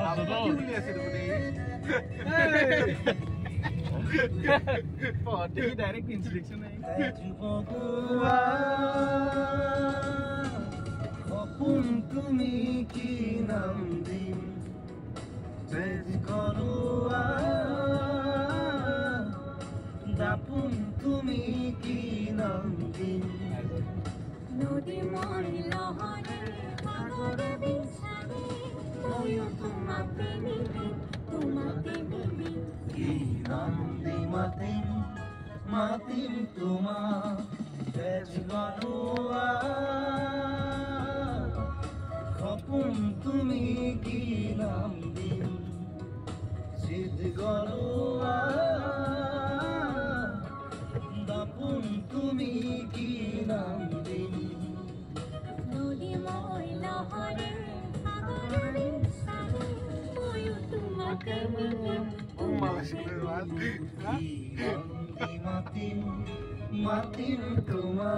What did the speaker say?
কি বুলি আছে দেখোন পটি ডাইরেক্ট ইনস্ট্রাকশন নাই খপুন তুমি কি নাম দিম বেজ করুয়া দাপুন তুমি কি নাম দিম নদী মই লহরে সাগরে বিছারে ময়ো তোমাতে নিবি কি নাম দি মাতিম মাতিম তোমা বেজ করুয়া খপুন তুমি কি নাম দিম সিদ্ধ করুয়া দাপুন তুমি কি নাম দিম নদী মই লহরে সাগরে বিছারে ময়ো তোমাতে নিবি মাতিম মাতিম তোমা